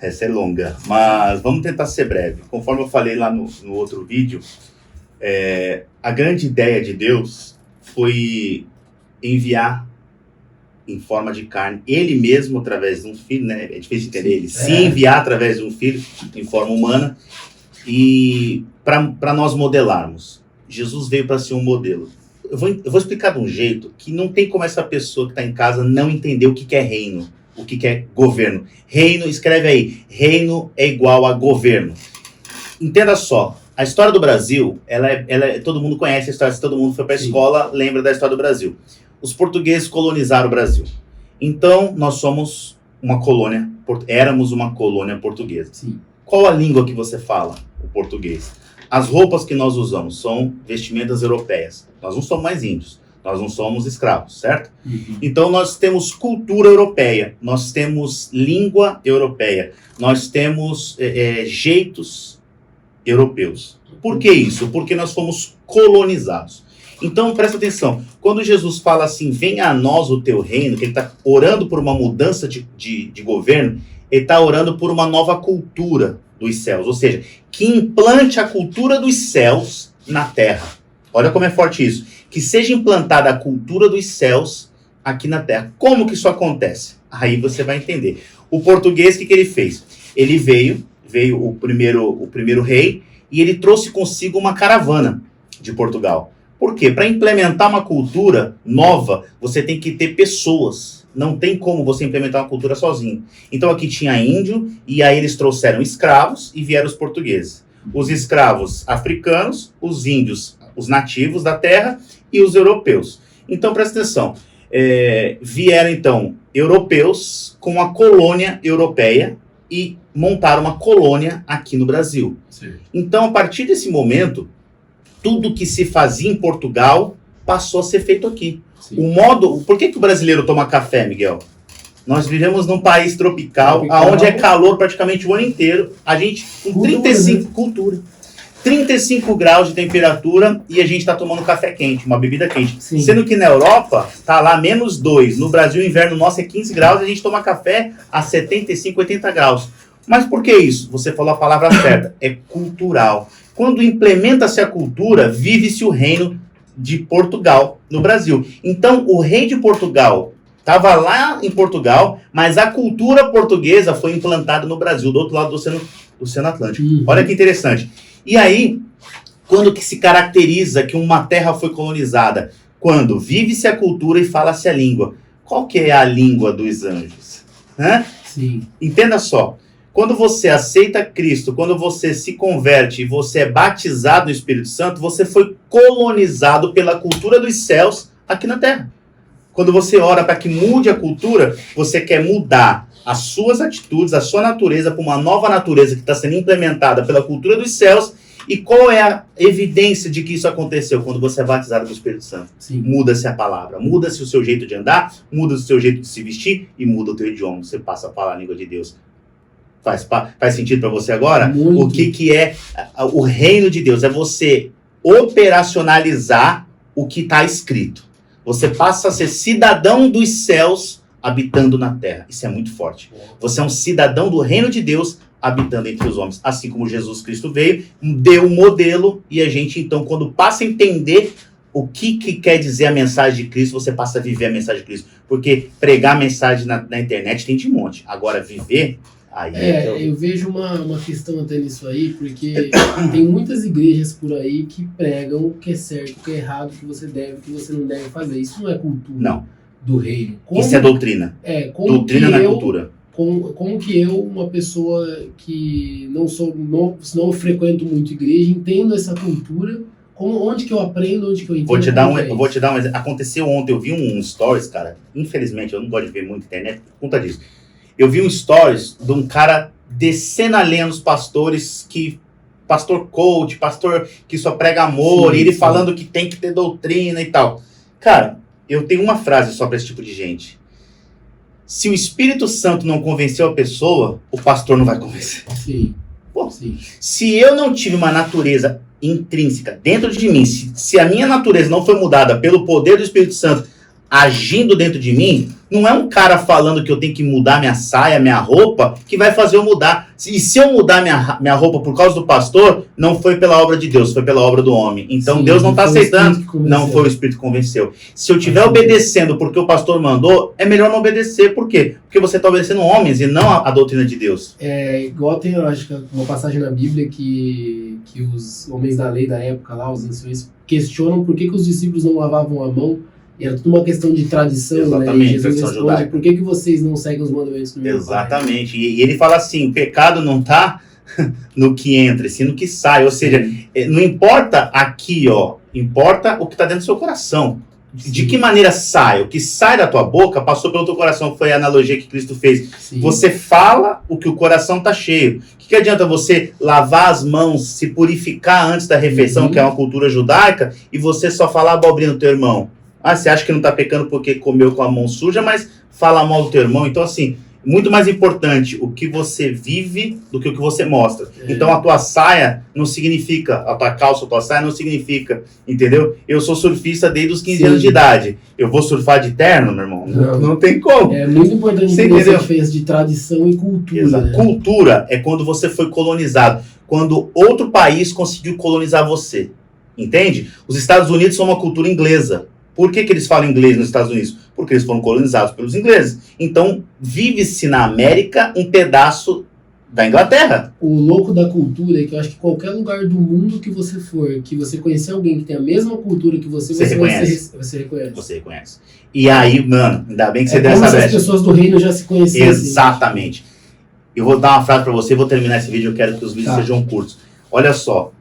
Essa é longa, mas vamos tentar ser breve. Conforme eu falei lá no outro vídeo, a grande ideia de Deus foi enviar em forma de carne, ele mesmo através de um filho, né? É difícil entender ele, se enviar através de um filho em forma humana e para nós modelarmos. Jesus veio para ser um modelo. Eu vou explicar de um jeito que não tem como essa pessoa que está em casa não entender o que é reino, o que é governo. Reino, escreve aí, reino é igual a governo. Entenda só, a história do Brasil, todo mundo conhece a história, se todo mundo foi para a escola, lembra da história do Brasil. Os portugueses colonizaram o Brasil. Então, nós somos uma colônia, éramos uma colônia portuguesa. Sim. Qual a língua que você fala? O português. As roupas que nós usamos são vestimentas europeias. Nós não somos mais índios, nós não somos escravos, certo? Uhum. Então, nós temos cultura europeia, nós temos língua europeia, nós temos jeitos europeus. Por que isso? Porque nós fomos colonizados. Então, presta atenção, quando Jesus fala assim, venha a nós o teu reino, que ele está orando por uma mudança de governo, ele está orando por uma nova cultura dos céus, ou seja, que implante a cultura dos céus na terra. Olha como é forte isso. Que seja implantada a cultura dos céus aqui na terra. Como que isso acontece? Aí você vai entender. O português, o que ele fez? Ele veio o primeiro rei, e ele trouxe consigo uma caravana de Portugal. Por quê? Para implementar uma cultura nova, você tem que ter pessoas. Não tem como você implementar uma cultura sozinho. Então aqui tinha índio, e aí eles trouxeram escravos e vieram os portugueses. Os escravos africanos, os índios, os nativos da terra e os europeus. Então presta atenção. Vieram então europeus com a colônia europeia e montaram uma colônia aqui no Brasil. Sim. Então a partir desse momento, tudo que se fazia em Portugal passou a ser feito aqui. Sim. Por que o brasileiro toma café, Miguel? Nós vivemos num país tropical, onde é calor praticamente o ano inteiro. A gente, com 35 graus de temperatura, e a gente está tomando café quente, uma bebida quente. Sim. Sendo que na Europa, está lá -2. No Brasil, o inverno nosso é 15 graus, e a gente toma café a 75, 80 graus. Mas por que isso? Você falou a palavra certa. É cultural. Quando implementa-se a cultura, vive-se o reino de Portugal no Brasil. Então, o rei de Portugal estava lá em Portugal, mas a cultura portuguesa foi implantada no Brasil, do outro lado do Oceano Atlântico. Uhum. Olha que interessante. E aí, quando que se caracteriza que uma terra foi colonizada? Quando vive-se a cultura e fala-se a língua. Qual que é a língua dos anjos? Sim. Entenda só. Quando você aceita Cristo, quando você se converte e você é batizado no Espírito Santo, você foi colonizado pela cultura dos céus aqui na terra. Quando você ora para que mude a cultura, você quer mudar as suas atitudes, a sua natureza para uma nova natureza que está sendo implementada pela cultura dos céus. E qual é a evidência de que isso aconteceu? Quando você é batizado no Espírito Santo. Sim. Muda-se a palavra, muda-se o seu jeito de andar, muda-se o seu jeito de se vestir e muda o teu idioma. Você passa a falar a língua de Deus. Faz sentido para você agora? Muito. O que é o reino de Deus? É você operacionalizar o que está escrito. Você passa a ser cidadão dos céus habitando na terra. Isso é muito forte. Você é um cidadão do reino de Deus habitando entre os homens. Assim como Jesus Cristo veio, deu um modelo, e a gente então, quando passa a entender o que quer dizer a mensagem de Cristo, você passa a viver a mensagem de Cristo. Porque pregar a mensagem na internet tem de monte. Agora, viver... Eu vejo uma questão até nisso aí, porque tem muitas igrejas por aí que pregam o que é certo, o que é errado, o que você deve, o que você não deve fazer. Isso não é cultura do reino. Isso é doutrina. Doutrina na cultura. Como que eu, uma pessoa que não frequento muito igreja, entendo essa cultura, onde que eu aprendo, onde que eu entendo? Vou te dar um exemplo. Aconteceu ontem, eu vi um stories, cara. Infelizmente, eu não gosto de ver muito internet por conta disso. Eu vi um stories de um cara descendo a lenha nos pastores, pastor coach, pastor que só prega amor, e ele falando que tem que ter doutrina e tal. Cara, eu tenho uma frase só para esse tipo de gente. Se o Espírito Santo não convenceu a pessoa, o pastor não vai convencer. Sim. Pô, se eu não tive uma natureza intrínseca dentro de mim, se a minha natureza não foi mudada pelo poder do Espírito Santo agindo dentro de mim, Não é um cara falando que eu tenho que mudar minha saia, minha roupa, que vai fazer eu mudar. E se eu mudar minha roupa por causa do pastor, não foi pela obra de Deus, foi pela obra do homem. Então Deus não está aceitando. Não foi o Espírito que convenceu. Se eu estiver obedecendo porque o pastor mandou, é melhor não obedecer. Por quê? Porque você está obedecendo homens e não a doutrina de Deus. Igual tem, eu acho que uma passagem na Bíblia que os homens da lei da época lá, os anciões, questionam por que os discípulos não lavavam a mão. E era tudo uma questão de tradição, exatamente, né? E Jesus responde, por que vocês não seguem os mandamentos do meu Exatamente. Pai? E ele fala assim, o pecado não está no que entra, sim no que sai. Ou seja, não importa aqui, ó, importa o que está dentro do seu coração. Sim. De que maneira sai? O que sai da tua boca passou pelo teu coração, foi a analogia que Cristo fez. Sim. Você fala o que o coração está cheio. O que adianta você lavar as mãos, se purificar antes da refeição, que é uma cultura judaica, e você só falar abobrinha do teu irmão? Ah, você acha que não está pecando porque comeu com a mão suja, mas fala mal do teu irmão. Então, assim, muito mais importante o que você vive do que o que você mostra. Então, a tua saia não significa, a tua calça, a tua saia não significa, entendeu? Eu sou surfista desde os 15 anos de idade. Eu vou surfar de terno, meu irmão? Não tem como. É muito importante entender a diferença de tradição e cultura. Exato. Né? Cultura é quando você foi colonizado, quando outro país conseguiu colonizar você. Entende? Os Estados Unidos são uma cultura inglesa. Por que eles falam inglês nos Estados Unidos? Porque eles foram colonizados pelos ingleses. Então, vive-se na América um pedaço da Inglaterra. O louco da cultura é que eu acho que qualquer lugar do mundo que você for, que você conhecer alguém que tem a mesma cultura que você reconhece. Você reconhece. E aí, mano, ainda bem que você deu essa brecha. As pessoas do reino já se conheciam. Exatamente. Eu vou dar uma frase pra você, vou terminar esse vídeo, eu quero que os vídeos sejam curtos. Olha só,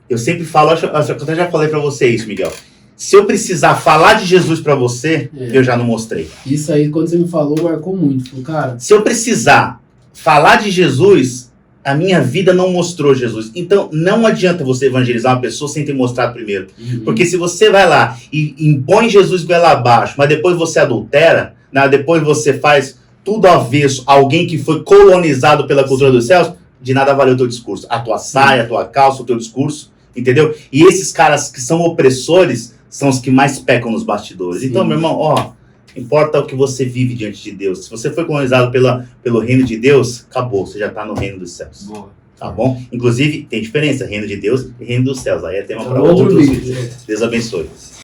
eu sempre falo, acho que eu até já falei pra você isso, Miguel. Se eu precisar falar de Jesus pra você, eu já não mostrei. Isso aí, quando você me falou, marcou muito. Falei, cara... Se eu precisar falar de Jesus, a minha vida não mostrou Jesus. Então, não adianta você evangelizar uma pessoa sem ter mostrado primeiro. Porque se você vai lá e impõe Jesus goela abaixo, mas depois você adultera, né, depois você faz tudo avesso, alguém que foi colonizado pela cultura dos céus, de nada valeu o teu discurso. A tua saia, a tua calça, o teu discurso, entendeu? E esses caras que são opressores são os que mais pecam nos bastidores. Sim. Então, meu irmão, ó, importa o que você vive diante de Deus. Se você foi colonizado pelo reino de Deus, acabou, você já está no reino dos céus. Boa. Tá bom? Inclusive, tem diferença, reino de Deus e reino dos céus. Aí é tema para outros vídeos. Deus abençoe.